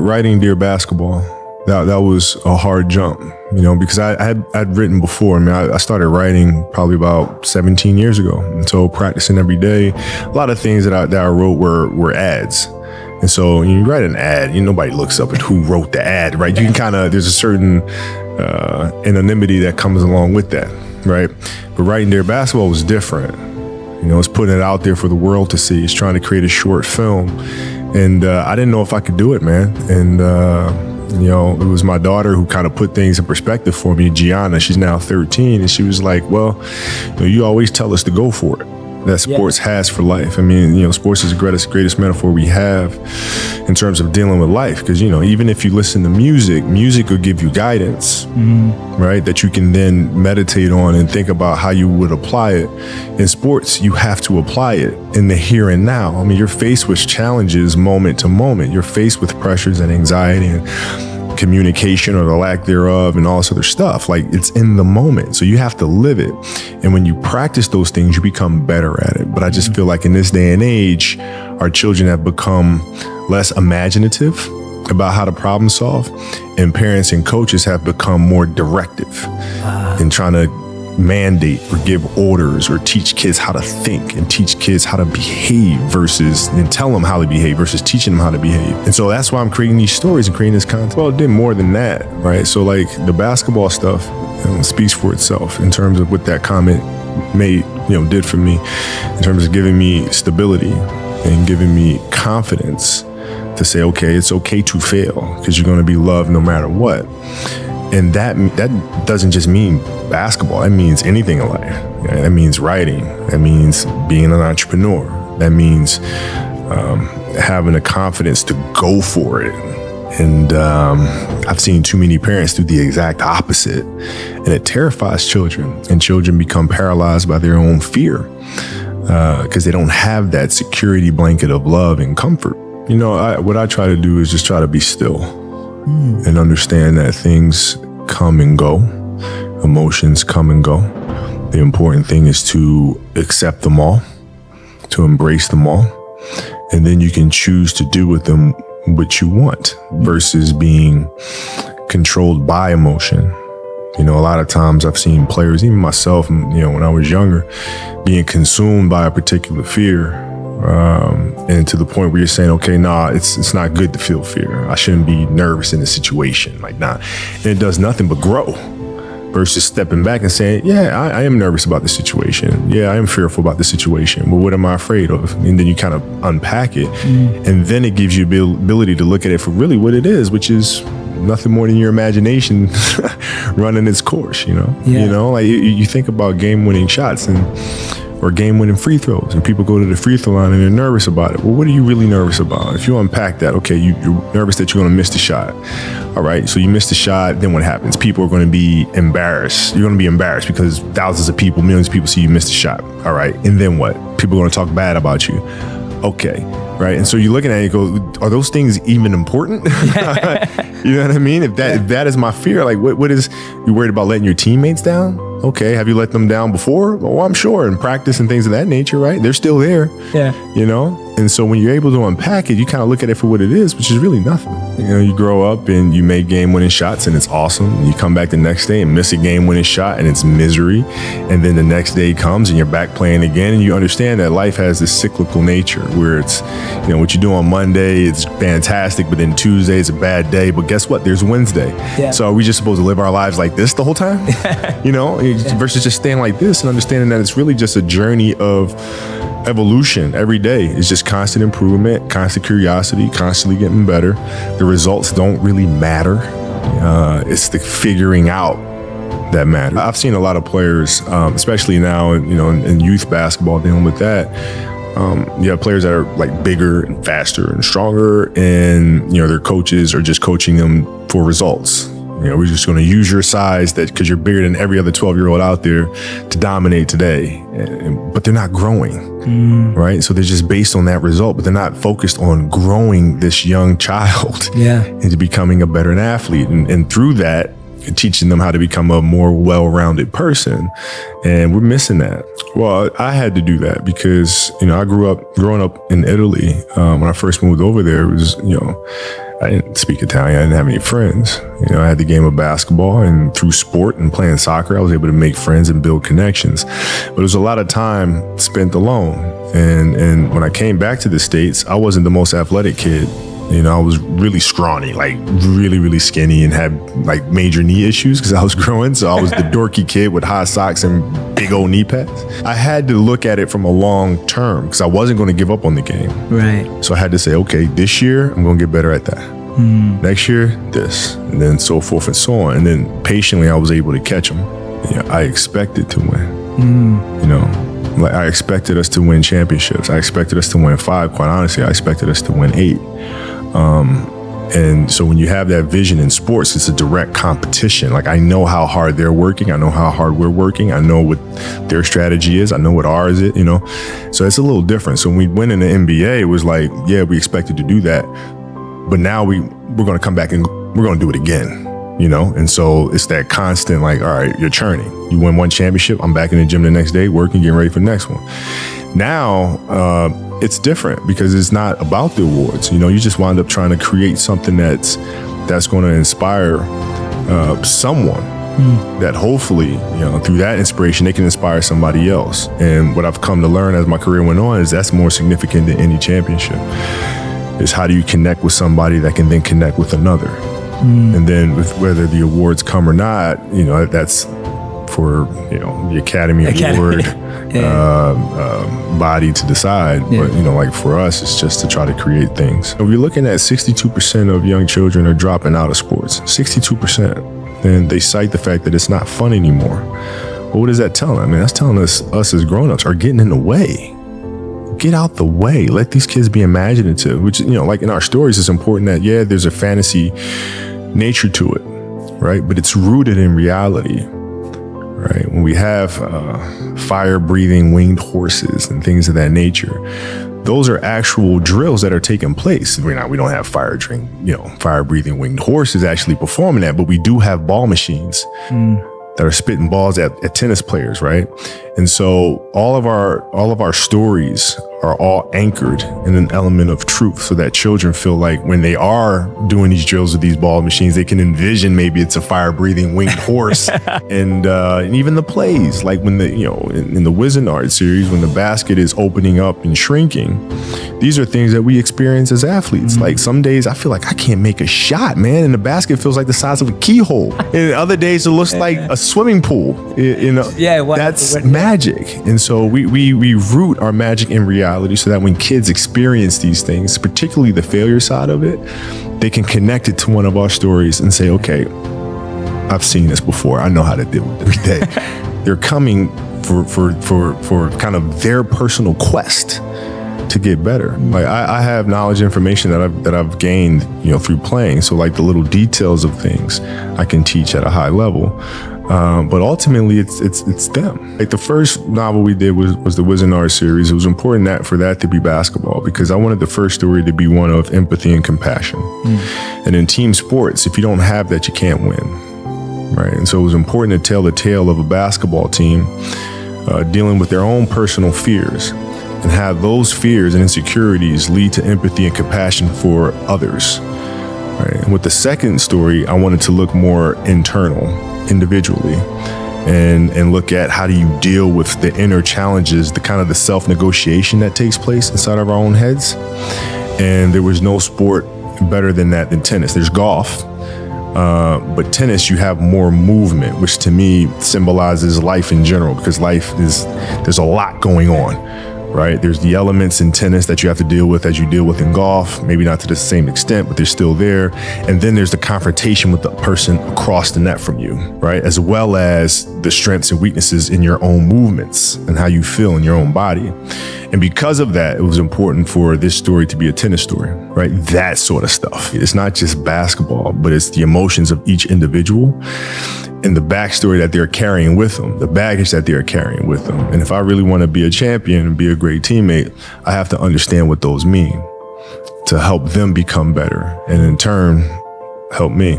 Writing Dear Basketball, that was a hard jump, because I'd written before. I started writing probably about 17 years ago. And so practicing every day, a lot of things that I wrote were ads. And so when you write an ad, nobody looks up at who wrote the ad, right? You can there's a certain anonymity that comes along with that, right? But Writing Dear Basketball was different. It's putting it out there for the world to see. It's trying to create a short film. And I didn't know if I could do it, man. And, it was my daughter who kind of put things in perspective for me, Gianna. She's now 13. And she was like, well, you always tell us to go for it. That sports has for life. Sports is the greatest metaphor we have in terms of dealing with life. Because, even if you listen to music will give you guidance, right? That you can then meditate on and think about how you would apply it. In sports, you have to apply it in the here and now. You're faced with challenges moment to moment. You're faced with pressures and anxiety and communication or the lack thereof and all this other stuff. Like, it's in the moment. So you have to live it. And when you practice those things, you become better at it. But I just feel like in this day and age, our children have become less imaginative about how to problem solve. And parents and coaches have become more directive in trying to mandate or give orders or teach kids how to think and teach kids how to behave and tell them how to behave versus teaching them how to behave. And so that's why I'm creating these stories and creating this content. Well, it did more than that, right? So like the basketball stuff speaks for itself in terms of what that comment did for me, in terms of giving me stability and giving me confidence to say, okay, it's okay to fail because you're going to be loved no matter what. And that doesn't just mean basketball. That means anything in life. That means writing. That means being an entrepreneur. That means having the confidence to go for it. And I've seen too many parents do the exact opposite. And it terrifies children. And children become paralyzed by their own fear because they don't have that security blanket of love and comfort. What I try to do is just try to be still. And understand that things come and go, emotions come and go. The important thing is to accept them all, to embrace them all, and then you can choose to do with them what you want versus being controlled by emotion. A lot of times I've seen players, even myself, when I was younger, being consumed by a particular fear. And to the point where you're saying, okay, it's not good to feel fear. I shouldn't be nervous in this situation. And it does nothing but grow versus stepping back and saying, yeah, I am nervous about this situation. Yeah, I am fearful about this situation. But what am I afraid of? And then you kind of unpack it. And then it gives you the ability to look at it for really what it is, which is nothing more than your imagination running its course, you think about game-winning shots or game-winning free throws, and people go to the free throw line and they're nervous about it. Well, what are you really nervous about? If you unpack that, okay, you're nervous that you're going to miss the shot. All right, so you miss the shot, then what happens? People are going to be embarrassed. You're going to be embarrassed because thousands of people, millions of people see you miss the shot. All right, and then what? People are going to talk bad about you. Okay, right? And so you're looking at it and go, are those things even important? You know what I mean? If that is my fear, like what is, you worried about letting your teammates down? Okay, have you let them down before? Oh, I'm sure, in practice and things of that nature, right? They're still there. Yeah. And so when you're able to unpack it, you kind of look at it for what it is, which is really nothing. You grow up and you make game-winning shots and it's awesome. And you come back the next day and miss a game-winning shot and it's misery. And then the next day comes and you're back playing again. And you understand that life has this cyclical nature where it's, what you do on Monday, it's fantastic, but then Tuesday is a bad day. But guess what? There's Wednesday. Yeah. So are we just supposed to live our lives like this the whole time? Versus just staying like this and understanding that it's really just a journey of evolution. Every day is just constant improvement, constant curiosity, constantly getting better. The results don't really matter. It's the figuring out that matters. I've seen a lot of players, especially now, in youth basketball, dealing with that. You have players that are like bigger and faster and stronger, and their coaches are just coaching them for results. We're just going to use your size because you're bigger than every other 12-year-old out there to dominate today. But they're not growing, right? So they're just based on that result, but they're not focused on growing this young child into becoming a better athlete. And through that, teaching them how to become a more well-rounded person. And we're missing that. Well, I had to do that because, growing up in Italy, when I first moved over there, it was, I didn't speak Italian. I didn't have any friends. You know, I had the game of basketball, and through sport and playing soccer, I was able to make friends and build connections. But it was a lot of time spent alone. And when I came back to the States, I wasn't the most athletic kid. You know, I was really scrawny, like really, really skinny, and had like major knee issues because I was growing. So I was the dorky kid with high socks and big old knee pads. I had to look at it from a long term because I wasn't going to give up on the game. Right. So I had to say, okay, this year I'm going to get better at that. Next year, this, and then so forth and so on. And then patiently, I was able to catch them. You know, I expected to win. You know, like I expected us to win championships. I expected us to win 5. Quite honestly, I expected us to win 8. And so when you have that vision in sports, it's a direct competition. Like I know how hard they're working. I know how hard we're working. I know what their strategy is. I know what ours is, you know? So it's a little different. So when we went in the NBA, it was like, yeah, we expected to do that. But now we're going to come back and we're going to do it again, you know? And so it's that constant, like, all right, you're churning. You win one championship. I'm back in the gym the next day, working, getting ready for the next one. Now, it's different because it's not about the awards. You know, you just wind up trying to create something that's going to inspire someone that hopefully, you know, through that inspiration, they can inspire somebody else. And what I've come to learn as my career went on is that's more significant than any championship. Is how do you connect with somebody that can then connect with another? And then with whether the awards come or not, you know, that's for, you know, the Academy Award body to decide. Yeah. But, you know, like for us, it's just to try to create things. If you're looking at 62% of young children are dropping out of sports, 62%, then they cite the fact that it's not fun anymore. Well, what does that tell them? I mean, that's telling us as grown-ups are getting in the way. Get out the way. Let these kids be imaginative, which, you know, like in our stories, it's important that, yeah, there's a fantasy nature to it, right? But it's rooted in reality, right? When we have fire-breathing winged horses and things of that nature, those are actual drills that are taking place. We don't have fire-breathing winged horses actually performing that, but we do have ball machines that are spitting balls at tennis players, right? And so all of our stories are all anchored in an element of truth so that children feel like when they are doing these drills with these ball machines, they can envision maybe it's a fire-breathing winged horse. and even the plays, like when in the Wizard series, when the basket is opening up and shrinking, these are things that we experience as athletes. Like some days I feel like I can't make a shot, man, and the basket feels like the size of a keyhole. And other days it looks like a swimming pool. You know, that's magic. And so we root our magic in reality so that when kids experience these things, particularly the failure side of it, they can connect it to one of our stories and say, okay, I've seen this before. I know how to deal with it every day. They're coming for kind of their personal quest to get better. Like I have knowledge, information that I've gained, you know, through playing. So like the little details of things I can teach at a high level. But ultimately, it's them. Like the first novel we did was the Wizard series. It was important for that to be basketball because I wanted the first story to be one of empathy and compassion. And in team sports, if you don't have that, you can't win, right? And so it was important to tell the tale of a basketball team dealing with their own personal fears and have those fears and insecurities lead to empathy and compassion for others. Right? And with the second story, I wanted to look more internal, individually, and look at how do you deal with the inner challenges, the kind of the self-negotiation that takes place inside of our own heads. And there was no sport better than that than tennis. There's golf, but tennis, you have more movement, which to me symbolizes life in general, because there's a lot going on. Right? There's the elements in tennis that you have to deal with as you deal with in golf, maybe not to the same extent, but they're still there. And then there's the confrontation with the person across the net from you, right? As well as the strengths and weaknesses in your own movements and how you feel in your own body. And because of that, it was important for this story to be a tennis story, right? That sort of stuff. It's not just basketball, but it's the emotions of each individual and the backstory that they're carrying with them, the baggage that they're carrying with them. And if I really want to be a champion and be a great teammate, I have to understand what those mean to help them become better and in turn, help me.